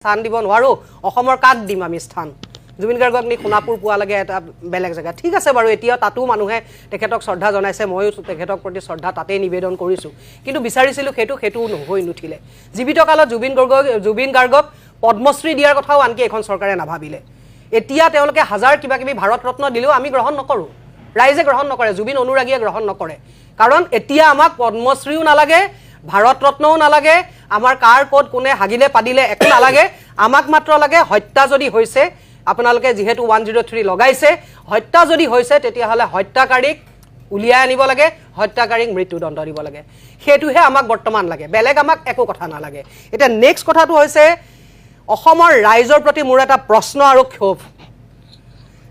স্থান দিব নোৱাৰো অসমৰ কাক দিম আমি স্থান জুবিন গাৰ্গক নি সোণাপুৰ পোৱা লাগে এটা বেলেগ জায়গা ঠিক আছে বাৰু এতিয়া তাতো মানুহে তেখেতক শ্ৰদ্ধা জনাইছে ময়ো তেখেতক প্ৰতি শ্ৰদ্ধা তাতে নিবেদন কৰিছো কিন্তু বিচাৰিছিলো সেইটো নহৈ নুঠিলে জীৱিত কালত জুবিন গাৰ্গক পদ্মশ্ৰী দিয়াৰ কথাও আনকি এখন চৰকাৰে নাভাবিলে এতিয়া তেওঁলোকে হাজাৰ কিবা কিবি ভাৰত ৰত্ন দিলেও আমি গ্ৰহণ নকৰো ৰাইজে গ্ৰহণ নকৰে জুবিন অনুৰাগীয়ে গ্ৰহণ নকৰে কাৰণ এতিয়া আমাক পদ্মশ্ৰীও নালাগে ভাৰত ৰত্নও নালাগে আমাৰ কাৰ কোড কোনে হাগিলে পাদিলে একো নালাগে আমাক মাত্ৰ লাগে হত্যা যদি হৈছে আপোনালোকে যেহেতু 103 লগাইছে হত্যা যদি হৈছে তেতিয়া হলে হত্যাকাৰীক উলিয়াই আনিব লাগে হত্যাকাৰীক মৃত্যুদণ্ড দিব লাগে হেতুহে আমাক বৰ্তমান লাগে বেলেগ আমাক একো কথা নালাগে এটা নেক্সট কথাটো হৈছে অসমৰ ৰাইজৰ প্ৰতি মোৰ এটা প্ৰশ্ন আৰু ক্ষোভ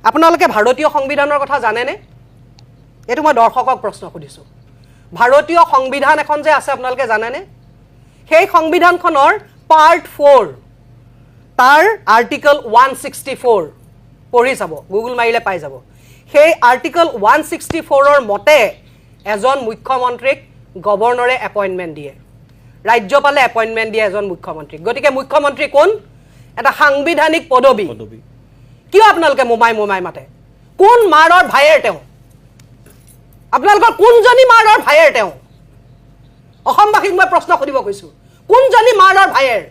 আপোনালোকে ভাৰতীয় সংবিধানৰ কথা জানেনে এটো মই দৰ্শকক প্ৰশ্ন সুধিছো ভাৰতীয় সংবিধান এখন যে আছে আপোনালোকে জানেনে সেই সংবিধানখনৰ পাৰ্ট 4 তাৰ আৰ্টিকল 164 পঢ়ি চাব গুগল মাৰিলে পাই যাব সেই আৰ্টিকল 164 ৰ মতে এজন মুখ্যমন্ত্ৰীক গভৰ্ণৰে এপইন্টমেন্ট দিয়ে ৰাজ্যপালে এপইন্টমেন্ট দিয়ে এজন মুখ্যমন্ত্ৰীক গতিকে মুখ্যমন্ত্ৰী কোন এটা সাংবিধানিক পদবী কিয় আপোনালোকে মোমাই মাতে কোন মাৰৰ ভাইৰ তেওঁ আপোনালোকৰ কোনজনী মাৰৰ ভাইৰ তেওঁ অসমবাসীক মই প্ৰশ্ন কৰিব কৈছো কোনজনী মাৰৰ ভাইৰ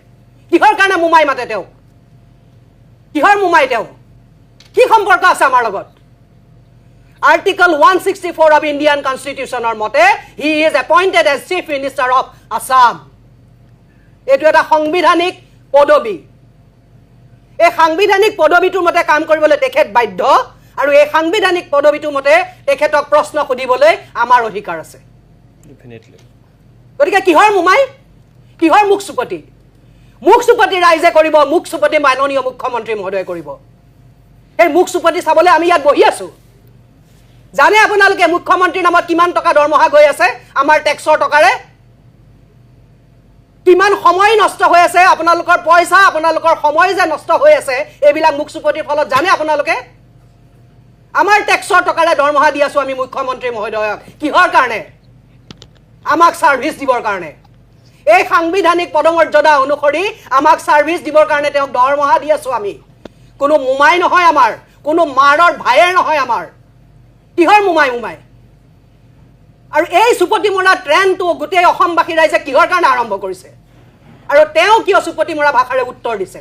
কিহৰ কাৰণে মোমাই মাতে তেওঁ কিহৰ মোমাই তেওঁ কি সম্পৰ্ক আছে আমাৰ লগত আৰ্টিকল 164 অফ ইণ্ডিয়ান কনষ্টিটিউচনৰ মতে he is appointed as chief minister of Assam এটো এটা সাংবিধানিক পদবী এই সাংবিধানিক পদবীটোৰ মতে কাম কৰিবলৈ তেখেত বাধ্য আৰু এই সাংবিধানিক পদবীটোৰ মতে তেখেতক প্ৰশ্ন সুধিবলৈ আমাৰ অধিকাৰ আছে ডেফিনেটলি গতিকে কিহৰ মোমাই কিহৰ মুখচুপতি ৰাইজে কৰিব মুখচুপতি মাননীয় মুখ্যমন্ত্ৰী মহোদয় কৰিব এই মুখচুপতি চাবলৈ আমি ইয়াত বহি আছো জানে আপোনালোকে মুখ্যমন্ত্ৰীৰ নামত কিমান টকা দৰমহা গৈ আছে আমাৰ টেক্সৰ টকাৰে কিমান সময় নষ্ট হৈ আছে আপোনালোকৰ পইচা আপোনালোকৰ সময় যে নষ্ট হৈ আছে এইবিলাক মুখচুপতিৰ ফলত জানে আপোনালোকে আমাৰ টেক্সৰ টকাৰে দৰমহা দি আছো আমি মুখ্যমন্ত্ৰী মহোদয়ক কিহৰ কাৰণে আমাক সাৰ্ভিস দিবৰ কাৰণে এই সাংবিধানিক পদমৰ্যাদা অনুসৰি আমাক সাৰ্ভিস দিবৰ কাৰণে তেওঁক দৰমহা দি আছো আমি কোনো মোমাই নহয় আমাৰ কোনো মাৰৰ ভাইৰ নহয় আমাৰ কিহৰ মোমাই আৰু এই সুপতি মৰা ট্ৰেণ্ডটো গোটেই অসমবাসী ৰাইজে কিহৰ কাৰণে আৰম্ভ কৰিছে আৰু তেওঁ কিয় সুপতি মৰা ভাষাৰে উত্তৰ দিছে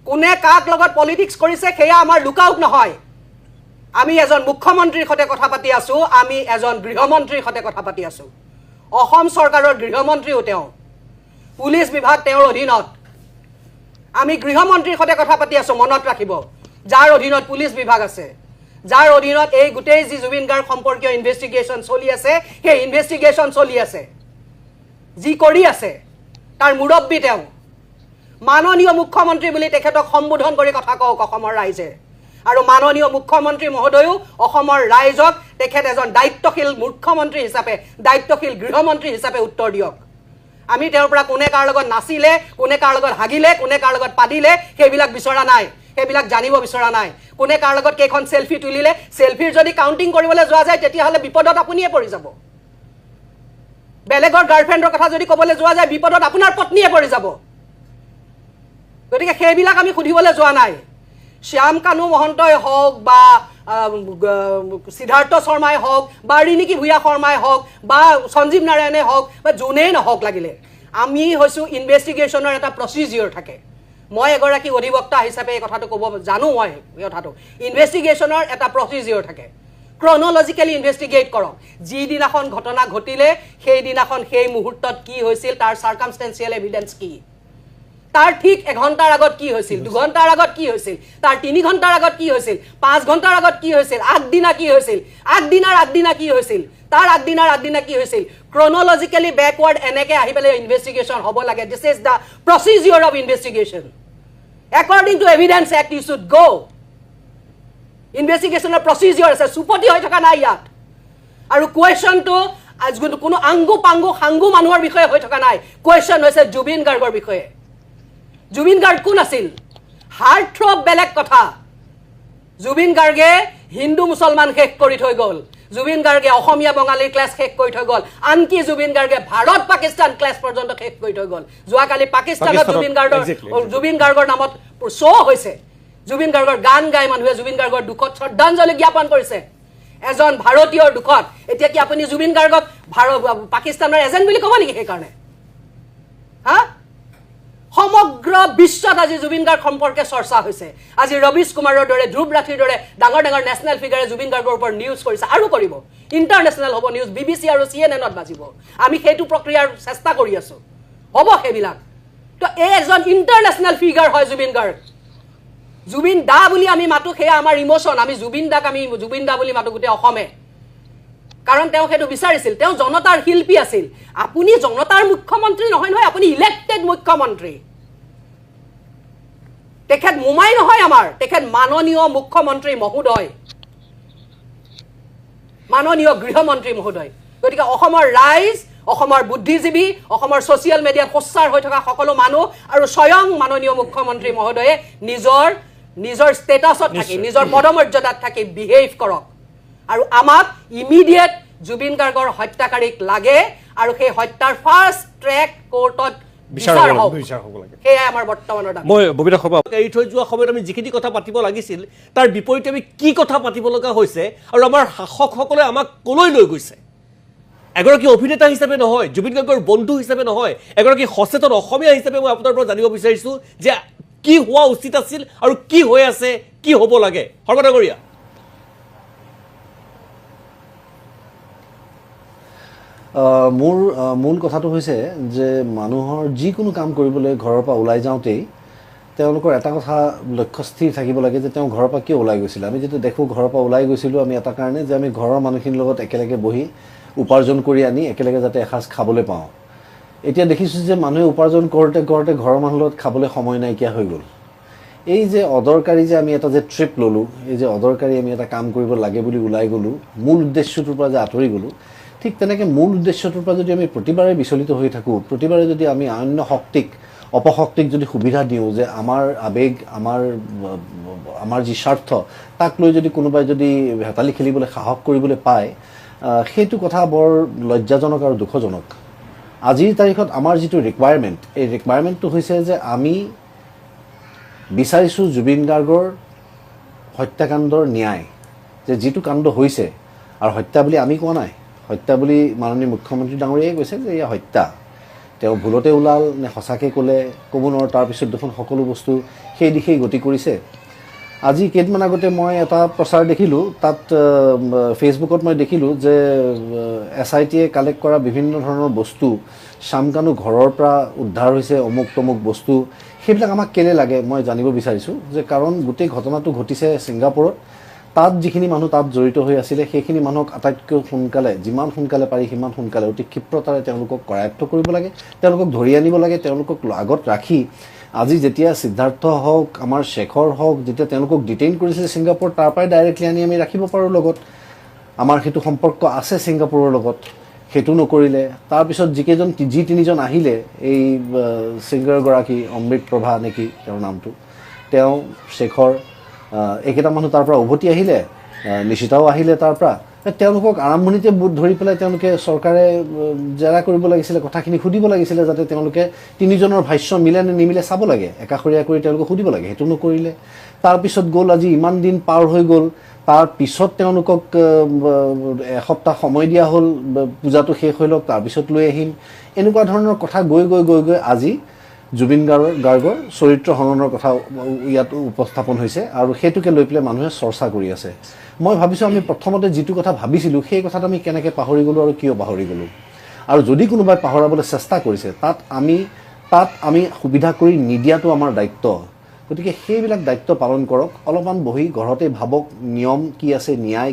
কোনে কাক লগত পলিটিক্স কৰিছে সেয়া আমাৰ লুকআউট নহয় আমি এজন মুখ্যমন্ত্ৰীৰ সৈতে কথা পাতি আছো আমি এজন গৃহমন্ত্ৰীৰ সৈতে কথা পাতি আছো অসম চৰকাৰৰ গৃহমন্ত্ৰীও তেওঁ পুলিচ বিভাগ তেওঁৰ অধীনত আমি গৃহমন্ত্ৰীৰ সৈতে কথা পাতি আছো মনত ৰাখিব যাৰ অধীনত পুলিচ বিভাগ আছে যাৰ অধীনত এই গোটেই যি জুবিন গাৰ্গ সম্পৰ্কীয় ইনভেষ্টিগেশ্যন চলি আছে সেই ইনভেষ্টিগেশ্যন চলি আছে যি কৰি আছে তাৰ মুৰব্বী তেওঁ মাননীয় মুখ্যমন্ত্ৰী বুলি তেখেতক সম্বোধন কৰি কথা কওক অসমৰ ৰাইজে আৰু মাননীয় মুখ্যমন্ত্ৰী মহোদয়ও অসমৰ ৰাইজক তেখেত এজন দায়িত্বশীল মুখ্যমন্ত্ৰী হিচাপে দায়িত্বশীল গৃহমন্ত্ৰী হিচাপে উত্তৰ দিয়ক আমি তেওঁৰ পৰা কোনে কাৰ লগত নাচিলে কোনে কাৰ লগত হাগিলে কোনে কাৰ লগত পাদিলে সেইবিলাক বিচৰা নাই সেইবিলাক জানিব বিচৰা নাই কোনে কাৰ লগত কেইখন সেলফি তুলিলে সেলফিৰ যদি কাউন্টিং কৰিবলৈ যোৱা যায় তেতিয়া হলে বিপদত আপুনিয়ে পৰি যাব বেলেগৰ গাৰ্লফ্ৰেণ্ডৰ কথা যদি ক'বলৈ যোৱা যায় বিপদত আপোনাৰ পত্নীয়ে পৰি যাব গতিকে সেইবিলাক আমি সুধিবলৈ যোৱা নাই শ্যাম কানু মহন্তই হওক বা সিদ্ধাৰ্থ শৰ্মাই হওক বা ৰিনিকি ভূঞা শৰ্মাই হওক বা সঞ্জীৱ নাৰায়ণে হওক বা যোনেই নহওক লাগিলে আমি হৈছো ইনভেষ্টিগেশ্যনৰ এটা প্ৰচিডিউৰ থাকে মই এগৰাকী অধিবক্তা হিচাপে এই কথাটো ক'ব জানো মই এই কথাটো ইনভেষ্টিগেশ্যনৰ এটা প্ৰচিডিউৰ থাকে ক্ৰনলজিক্যালি ইনভেষ্টিগেট কৰক যি দিনাখন ঘটনা ঘটিলে সেই দিনাখন সেই মুহূৰ্তত কি হৈছিল তাৰ সাৰ্কামষ্টেন্সিয়েল এভিডেন্স কি তাৰ ঠিক 1 ঘণ্টাৰ আগত কি হৈছিল 2 ঘণ্টাৰ আগত কি হৈছিল তাৰ 3 ঘণ্টাৰ আগত কি হৈছিল 5 ঘণ্টাৰ আগত কি হৈছিল আগদিনা কি হৈছিল আগদিনা কি হৈছিল তাৰ আগদিনা কি হৈছিল ক্ৰনলজিক্যালি ব্যাকওয়াৰ্ড এনেকে আহি পেলে ইনভেষ্টিগেশ্যন হ'ব লাগে this is the procedure of investigation according to evidence act you should go ইনভেষ্টিগেশ্যনৰ প্ৰচিডিউৰ আছে সুপতি হৈ থকা নাই ইয়াত আৰু কোৱেশ্চনটো কোনো আংগু পাংগু হাংগু মানুহৰ বিষয়ে হৈ থকা নাই কোৱেশ্চন হৈছে জুবিন গাৰ্গৰ বিষয়ে জুবিন গাৰ্গ কোন আছিল হাৰ্ট থ্ৰব বেলেগ কথা জুবিন গাৰ্গে হিন্দু মুছলমান শেষ কৰি থৈ গ'ল জুবিন গাৰ্গে অসমীয়া বঙালীৰ ক্লাছ শেষ কৰি থৈ গ'ল আনকি জুবিন গাৰ্গে ভাৰত পাকিস্তান ক্লাছ পৰ্যন্ত শেষ কৰি থৈ গ'ল যোৱাকালি পাকিস্তানত জুবিন গাৰ্গৰ নামত শ্ব' হৈছে জুবিন গাৰ্গৰ গান গাই মানুহে জুবিন গাৰ্গৰ দুখত শ্ৰদ্ধাঞ্জলি জ্ঞাপন কৰিছে এজন ভাৰতীয়ৰ দুখত এতিয়া কি আপুনি জুবিন গাৰ্গক পাকিস্তানৰ এজেণ্ট বুলি ক'ব নেকি সেইকাৰণে হা সমগ্ৰ বিশ্বত আজি জুবিন গাৰ্গ সম্পৰ্কে চৰ্চা হৈছে আজি ৰবিশ কুমাৰৰ দৰে ধ্ৰুৱ ৰাঠিৰ দৰে ডাঙৰ ডাঙৰ নেশ্যনেল ফিগাৰে জুবিন গাৰ্গৰ ওপৰত নিউজ কৰিছে আৰু কৰিব ইণ্টাৰনেশ্যনেল হ'ব নিউজ BBC আৰু CNN-ত বাজিব আমি সেইটো প্ৰক্ৰিয়াৰ চেষ্টা কৰি আছো হ'ব সেইবিলাক তো এই এজন ইণ্টাৰনেশ্যনেল ফিগাৰ হয় জুবিন গাৰ্গ জুবিন দা বুলি আমি মাতো সেয়া আমাৰ ইমোশ্যন আমি জুবিন দাক আমি জুবিন দা বুলি মাতো গোটেই অসমে কাৰণ তেওঁ সেইটো বিচাৰিছিল তেওঁ জনতাৰ শিল্পী আছিল আপুনি জনতাৰ মুখ্যমন্ত্ৰী নহয় নহয় আপুনি ইলেক্টেড মুখ্যমন্ত্ৰী তেখেত মোমাই নহয় আমাৰ তেখেত মাননীয় মুখ্যমন্ত্ৰী মহোদয় মাননীয় গৃহমন্ত্ৰী মহোদয় গতিকে অসমৰ ৰাইজ অসমৰ বুদ্ধিজীৱী অসমৰ ছ'চিয়েল মিডিয়াত সোচ্চাৰ হৈ থকা সকলো মানুহ আৰু স্বয়ং মাননীয় মুখ্যমন্ত্ৰী মহোদয়ে নিজৰ ষ্টেটাছত থাকি নিজৰ পদমৰ্যাদাত থাকি বিহেভ কৰক আৰু আমাক ইমিডিয়েট জুবিন গাৰ্গৰ হত্যাকাৰীক লাগে আৰু সেই হত্যাৰ ফাৰ্ষ্ট ট্ৰেক কোৰ্টত বিচাৰ হ'ব লাগে সেয়াই আমাৰ বৰ্তমানৰ দাবী মই ববিতা সভা এৰি থৈ যোৱা সময়ত আমি যিখিনি কথা পাতিব লাগিছিল তাৰ বিপৰীতে আমি কি কথা পাতিব লগা হৈছে আৰু আমাৰ শাসকসকলে আমাক কলৈ লৈ গৈছে এগৰাকী অভিনেতা হিচাপে নহয় জুবিন গাৰ্গৰ বন্ধু হিচাপে নহয় এগৰাকী সচেতন অসমীয়া হিচাপে মই আপোনাৰ পৰা জানিব বিচাৰিছোঁ যে কি হোৱা উচিত আছিল আৰু কি হৈ আছে কি হ'ব লাগে সৰ্বনাগৰীয়া মোৰ মূল কথাটো হৈছে যে মানুহৰ যিকোনো কাম কৰিবলৈ ঘৰৰ পৰা ওলাই যাওঁতেই তেওঁলোকৰ এটা কথা লক্ষ্য স্থিৰ থাকিব লাগে যে তেওঁ ঘৰৰ পৰা কিয় ওলাই গৈছিল আমি যেতিয়া দেখোঁ ঘৰৰ পৰা ওলাই গৈছিলোঁ আমি এটা কাৰণে যে আমি ঘৰৰ মানুহখিনিৰ লগত একেলগে বহি উপাৰ্জন কৰি আনি একেলগে যাতে এসাঁজ খাবলৈ পাওঁ এতিয়া দেখিছোঁ যে মানুহে উপাৰ্জন কৰোঁতে কৰোঁতে ঘৰৰ মানুহৰ লগত খাবলৈ সময় নাইকিয়া হৈ গ'ল এই যে অদৰকাৰী যে আমি এটা যে ট্ৰিপ ল'লোঁ এই যে অদৰকাৰী আমি এটা কাম কৰিব লাগে বুলি ওলাই গ'লোঁ মূল উদ্দেশ্যটোৰ পৰা যে আঁতৰি গ'লোঁ ঠিক তেনেকৈ মূল উদ্দেশ্যটোৰ পৰা যদি আমি প্ৰতিবাৰে বিচলিত হৈ থাকোঁ প্ৰতিবাৰে যদি আমি অন্য অপশক্তিক যদি সুবিধা দিওঁ যে আমাৰ আৱেগ আমাৰ যি স্বাৰ্থ তাক লৈ যদি কোনোবাই যদি হেতালি খেলিবলৈ সাহস কৰিবলৈ পায় সেইটো কথা বৰ লজ্জাজনক আৰু দুখজনক আজিৰ তাৰিখত আমাৰ যিটো ৰিকুৱায়াৰমেণ্ট এই ৰিকুৱায়াৰমেণ্টটো হৈছে যে আমি বিচাৰিছোঁ জুবিন গাৰ্গৰ হত্যাকাণ্ডৰ ন্যায় যে যিটো কাণ্ড হৈছে আৰু হত্যা বুলি আমি কোৱা নাই হত্যা বুলি মাননীয় মুখ্যমন্ত্ৰী ডাঙৰীয়াই কৈছে যে এয়া হত্যা তেওঁ ভুলতে ওলাল নে সঁচাকৈ ক'লে ক'ব নোৱাৰোঁ তাৰপিছত দেখোন সকলো বস্তু সেই দিশেই গতি কৰিছে আজি কেইদিনমান আগতে মই এটা প্ৰচাৰ দেখিলোঁ তাত ফেচবুকত মই দেখিলোঁ যে SITয়ে কালেক্ট কৰা বিভিন্ন ধৰণৰ বস্তু শামকানু ঘৰৰ পৰা উদ্ধাৰ হৈছে অমুক তমুক বস্তু সেইবিলাক আমাক কেলৈ লাগে মই জানিব বিচাৰিছোঁ যে কাৰণ গোটেই ঘটনাটো ঘটিছে ছিংগাপুৰত তাত যিখিনি মানুহ তাত জড়িত হৈ আছিলে সেইখিনি মানুহক আটাইতকৈ সোনকালে যিমান সোনকালে পাৰি সিমান সোনকালে অতি ক্ষিপ্ৰতাৰে তেওঁলোকক কৰায়ত্ব কৰিব লাগে তেওঁলোকক ধৰি আনিব লাগে তেওঁলোকক আগত ৰাখি আজি যেতিয়া সিদ্ধাৰ্থ হওক আমাৰ শেখৰ হওক যেতিয়া তেওঁলোকক ডিটেইন কৰিছিলে ছিংগাপুৰ তাৰ পৰাই ডাইৰেক্টলি আনি আমি ৰাখিব পাৰোঁ লগত আমাৰ সেইটো সম্পৰ্ক আছে ছিংগাপুৰৰ লগত সেইটো নকৰিলে তাৰপিছত যি তিনিজন আহিলে এই ছিংগাৰগৰাকী অমৃত প্ৰভা নেকি তেওঁৰ নামটো তেওঁ শেখৰ এইকেইটা মানুহ তাৰ পৰা উভতি আহিলে নিশিতাও আহিলে তাৰ পৰা তেওঁলোকক আৰম্ভণিতে বুট ধৰি পেলাই তেওঁলোকে চৰকাৰে জেৰা কৰিব লাগিছিলে কথাখিনি সুধিব লাগিছিলে যাতে তেওঁলোকে তিনিজনৰ ভাষ্য মিলে নে নিমিলে চাব লাগে একাষৰীয়া কৰি তেওঁলোকক সুধিব লাগে সেইটো নকৰিলে তাৰপিছত গ'ল আজি ইমান দিন পাৰ হৈ গ'ল তাৰপিছত তেওঁলোকক এসপ্তাহ সময় দিয়া হ'ল পূজাটো শেষ হৈ লওক তাৰপিছত লৈ আহিম এনেকুৱা ধৰণৰ কথা গৈ আজি জুবিন গাৰ্গৰ চৰিত্ৰ হননৰ কথা ইয়াত উপস্থাপন হৈছে আৰু সেইটোকে লৈ পেলাই মানুহে চৰ্চা কৰি আছে মই ভাবিছোঁ আমি প্ৰথমতে যিটো কথা ভাবিছিলোঁ সেই কথাটো আমি কেনেকৈ পাহৰি গ'লোঁ আৰু কিয় পাহৰি গ'লোঁ আৰু যদি কোনোবাই পাহৰাবলৈ চেষ্টা কৰিছে তাত আমি সুবিধা কৰি নিদিয়াটো আমাৰ দায়িত্ব গতিকে সেইবিলাক দায়িত্ব পালন কৰক অলপমান বহি ঘৰতে ভাবক নিয়ম কি আছে ন্যায়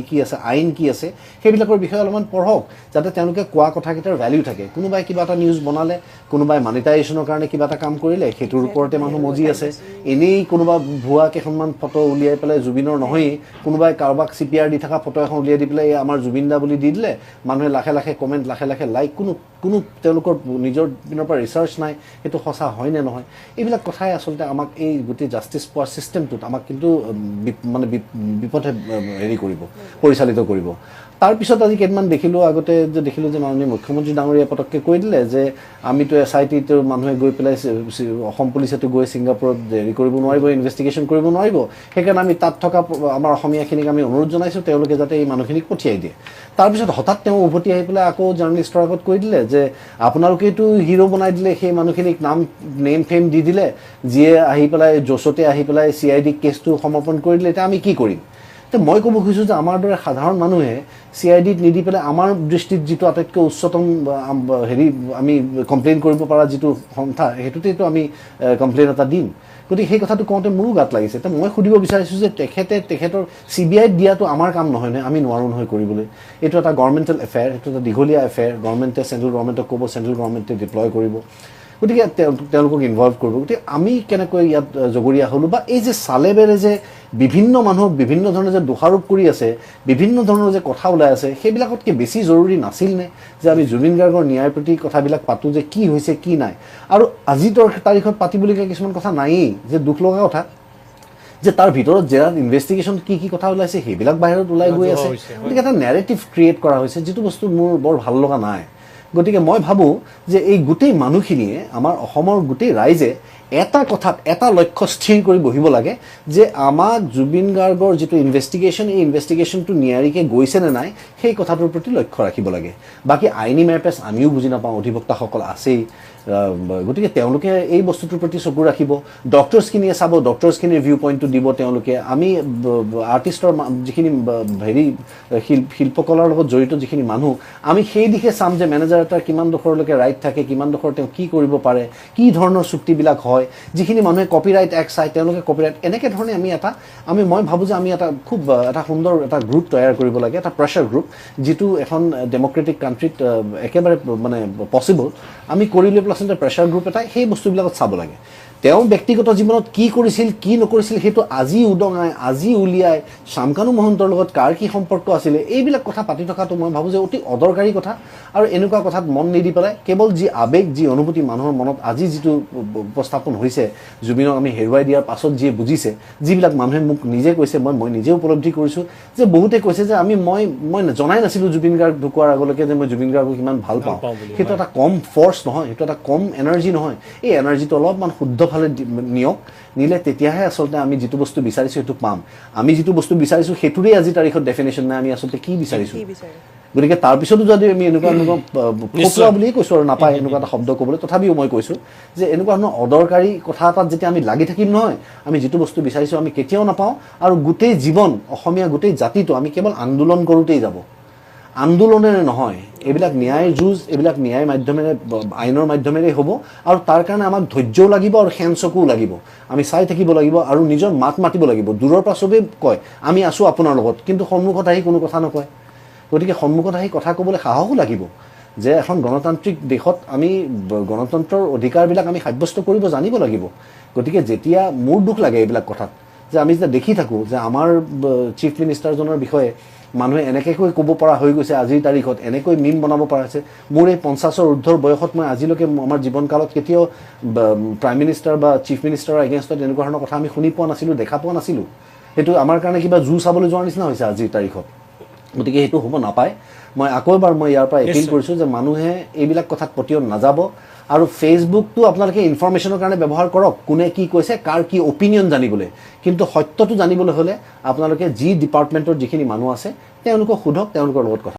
কি আছে আইন কি আছে সেইবিলাকৰ বিষয়ে অলপমান পঢ়ক যাতে তেওঁলোকে কোৱা কথাকেইটাৰ ভ্যালু থাকে কোনোবাই কিবা এটা নিউজ বনালে কোনোবাই মনিটাইজেশ্যনৰ কাৰণে কিবা এটা কাম কৰিলে সেইটোৰ ওপৰতে মানুহ মজি আছে এনেই কোনোবা ভুৱা কেইখনমান ফটো উলিয়াই পেলাই জুবিনৰ নহয়েই কোনোবাই কাৰোবাক CPR দি থকা ফটো এখন উলিয়াই দি পেলাই আমাৰ জুবিন দা বুলি দি দিলে মানুহে লাখে লাখে কমেণ্ট লাখে লাখে লাইক কোনো কোনো তেওঁলোকৰ নিজৰ পিনৰ পৰা ৰিচাৰ্চ নাই সেইটো সঁচা হয় নে নহয় এইবিলাক কথাই আচলতে আমাক এই গোটেই জাষ্টিছ পোৱাৰ ছিষ্টেমটোত আমাক কিন্তু মানে বিপথে হেৰি কৰিব পৰিচালিত কৰিব তাৰপিছত আজি কেইদিনমান দেখিলোঁ আগতে যে দেখিলোঁ যে মাননীয় মুখ্যমন্ত্ৰী ডাঙৰীয়াই পটককৈ কৈ দিলে যে আমিতো SIT-ৰ মানুহে গৈ পেলাই অসম পুলিচেতো গৈ ছিংগাপুৰত হেৰি কৰিব নোৱাৰিব ইনভেষ্টিগেশ্যন কৰিব নোৱাৰিব সেইকাৰণে আমি তাত থকা আমাৰ অসমীয়াখিনিক আমি অনুৰোধ জনাইছোঁ তেওঁলোকে যাতে এই মানুহখিনিক পঠিয়াই দিয়ে তাৰপিছত হঠাৎ তেওঁ উভতি আহি পেলাই আকৌ জাৰ্ণেলিষ্টৰ আগত কৈ দিলে যে আপোনালোকেতো হিৰো বনাই দিলে সেই মানুহখিনিক নেম ফেম দি দিলে যিয়ে আহি পেলাই জোচতে আহি পেলাই CID কেছটো সমৰ্পণ কৰি দিলে এতিয়া আমি কি কৰিম তো মই ক'ব খুজিছোঁ যে আমাৰ দৰে সাধাৰণ মানুহে CID-ত নিদি পেলাই আমাৰ দৃষ্টিত যিটো আটাইতকৈ উচ্চতম হেৰি আমি কমপ্লেইন কৰিব পৰা যিটো সন্থা সেইটোতেতো আমি কমপ্লেইন এটা দিম গতিকে সেই কথাটো কওঁতে মোৰো গাত লাগিছে তো মই সুধিব বিচাৰিছোঁ যে তেখেতৰ CBI-ত দিয়াটো আমাৰ কাম নহয় নে আমি নোৱাৰোঁ নহয় কৰিবলৈ এইটো এটা গভৰ্ণমেণ্টেল এফেয়াৰ এইটো এটা দীঘলীয়া এফেয়াৰ গভৰ্ণমেণ্টে চেণ্ট্ৰেল গভৰ্ণমেণ্টক ক'ব চেণ্ট্ৰেল গভৰ্ণমেণ্টে ডিপ্লয় কৰিব গতিকে তেওঁলোকক ইনভলভ কৰিব গতিকে আমি কেনেকৈ ইয়াত জগৰীয়া হ'লোঁ বা এই যে চালেবেৰে যে বিভিন্ন মানুহক বিভিন্ন ধৰণে যে দোষাৰোপ কৰি আছে বিভিন্ন ধৰণৰ যে কথা ওলাই আছে সেইবিলাকতকৈ বেছি জৰুৰী নাছিল নে যে আমি জুবিন গাৰ্গৰ ন্যায়ৰ প্ৰতি কথাবিলাক পাতোঁ যে কি হৈছে কি নাই আৰু আজিৰ তাৰিখত পাতিবলগীয়া কিছুমান কথা নায়েই যে দুখ লগা কথা যে তাৰ ভিতৰত জেৰাত ইনভেষ্টিগেশ্যন কি কি কথা ওলাইছে সেইবিলাক বাহিৰত ওলাই গৈ আছে গতিকে এটা নেৰেটিভ ক্ৰিয়েট কৰা হৈছে যিটো বস্তু মোৰ বৰ ভাল লগা নাই গতিকে মই ভাবোঁ যে এই গোটেই মানুহখিনিয়ে আমাৰ অসমৰ গোটেই ৰাইজে এটা কথাত এটা লক্ষ্য স্থিৰ কৰি বহিব লাগে যে আমাক জুবিন গাৰ্গৰ যিটো ইনভেষ্টিগেশ্যন এই ইনভেষ্টিগেশ্যনটো নিয়াৰিকৈ গৈছে নে নাই সেই কথাটোৰ প্ৰতি লক্ষ্য ৰাখিব লাগে বাকী আইনী মেৰপেচ আমিও বুজি নাপাওঁ অধিবক্তাসকল আছেই গতিকে তেওঁলোকে এই বস্তুটোৰ প্ৰতি চকু ৰাখিব ডক্টৰ্ছখিনিয়ে চাব ডক্টৰ্ছখিনিৰ ভিউ পইণ্টটো দিব তেওঁলোকে আমি আৰ্টিষ্টৰ যিখিনি হেৰি শিল্পকলাৰ লগত জড়িত যিখিনি মানুহ আমি সেই দিশে চাম যে মেনেজাৰ এটাৰ কিমান ডোখৰলৈকে ৰাইট থাকে কিমান ডোখৰ তেওঁ কি কৰিব পাৰে কি ধৰণৰ চুক্তিবিলাক হয় যিখিনি মানুহে কপিৰাইট এক্ট চায় তেওঁলোকে কপিৰাইট এনেকৈ ধৰণে মই ভাবোঁ যে আমি এটা খুব এটা সুন্দৰ এটা গ্ৰুপ তৈয়াৰ কৰিব লাগে এটা প্ৰেছাৰ গ্ৰুপ যিটো এখন ডেম'ক্ৰেটিক কাণ্ট্ৰিত একেবাৰে মানে পচিবল আমি কৰি লৈ আচলতে প্ৰেছাৰ গ্ৰুপ এটাই সেই বস্তুবিলাকত চাব লাগে তেওঁ ব্যক্তিগত জীৱনত কি কৰিছিল কি নকৰিছিল সেইটো আজি উদঙাই আজি উলিয়াই শামকানু মহন্তৰ লগত কাৰ কি সম্পৰ্ক আছিলে এইবিলাক কথা পাতি থকাটো মই ভাবোঁ যে অতি অদৰকাৰী কথা আৰু এনেকুৱা কথাত মন নিদি পেলাই কেৱল যি আৱেগ যি অনুভূতি মানুহৰ মনত আজি যিটো উপস্থাপন হৈছে জুবিনক আমি হেৰুৱাই দিয়াৰ পাছত যিয়ে বুজিছে যিবিলাক মানুহে মোক নিজে কৈছে মই নিজে উপলব্ধি কৰিছোঁ যে বহুতে কৈছে যে মই জনাই নাছিলোঁ জুবিন গাৰ্গ ঢুকোৱাৰ আগলৈকে যে মই জুবিন গাৰ্গক ইমান ভাল পাওঁ সেইটো এটা কম ফৰ্চ নহয় সেইটো এটা কম এনাৰ্জি নহয় এই এনাৰ্জিটো অলপমান শুদ্ধ ফালে নিয়ক নিলে তেতিয়াহে আচলতে আমি যিটো বস্তু বিচাৰিছোঁ সেইটো পাম আমি যিটো বস্তু বিচাৰিছোঁ সেইটোৰে আজি তাৰিখত ডেফিনেশ্যন নাই আমি আচলতে কি বিচাৰিছোঁ গতিকে তাৰপিছতো যদি আমি এনেকুৱা ফকৰা বুলিয়েই কৈছোঁ আৰু নাপায় এনেকুৱা এটা শব্দ ক'বলৈ তথাপিও মই কৈছোঁ যে এনেকুৱা ধৰণৰ অদৰকাৰী কথা এটাত যেতিয়া আমি লাগি থাকিম নহয় আমি যিটো বস্তু বিচাৰিছোঁ আমি কেতিয়াও নাপাওঁ আৰু গোটেই জীৱন অসমীয়া গোটেই জাতিটো আমি কেৱল আন্দোলন কৰোঁতেই যাব আন্দোলনেৰে নহয় এইবিলাক ন্যায় যুঁজ এইবিলাক ন্যায় মাধ্যমেৰে আইনৰ মাধ্যমেৰে হ'ব আৰু তাৰ কাৰণে আমাক ধৈৰ্যও লাগিব আৰু সেন চকুও লাগিব আমি চাই থাকিব লাগিব আৰু নিজৰ মাত মাতিব লাগিব দূৰৰ পৰা চবেই কয় আমি আছোঁ আপোনাৰ লগত কিন্তু সন্মুখত আহি কোনো কথা নকয় গতিকে সন্মুখত আহি কথা ক'বলৈ সাহসো লাগিব যে এখন গণতান্ত্ৰিক দেশত আমি গণতন্ত্ৰৰ অধিকাৰবিলাক আমি সাব্যস্ত কৰিব জানিব লাগিব গতিকে যেতিয়া মোৰ দুখ লাগে এইবিলাক কথাত যে আমি যেতিয়া দেখি থাকোঁ যে আমাৰ চিফ মিনিষ্টাৰজনৰ বিষয়ে মানুহে এনেকৈ ক'ব পৰা হৈ গৈছে আজিৰ তাৰিখত এনেকৈ মিম বনাব পৰা হৈছে মোৰ এই 50ৰ ঊৰ্ধৰ বয়সত মই আজিলৈকে আমাৰ জীৱনকালত কেতিয়াও প্ৰাইম মিনিষ্টাৰ বা চিফ মিনিষ্টাৰৰ এগেইনষ্টত এনেকুৱা ধৰণৰ কথা আমি শুনি পোৱা নাছিলোঁ দেখা পোৱা নাছিলোঁ সেইটো আমাৰ কাৰণে কিবা জুই চাবলৈ যোৱাৰ নিচিনা হৈছে আজিৰ তাৰিখত গতিকে সেইটো হ'ব নাপায় মই আকৌ এবাৰ ইয়াৰ পৰা এপিল কৰিছোঁ যে মানুহে এইবিলাক কথাত পতিয়ন নাযাব আৰু ফেচবুকটো আপোনালোকে ইনফৰমেশ্যনৰ কাৰণে ব্যৱহাৰ কৰক কোনে কি কৈছে কাৰ কি অপিনিয়ন জানিবলৈ কিন্তু সত্যটো জানিবলৈ হ'লে আপোনালোকে যি ডিপাৰ্টমেণ্টৰ যিখিনি মানুহ আছে তেওঁলোকক সোধক তেওঁলোকৰ লগত কথা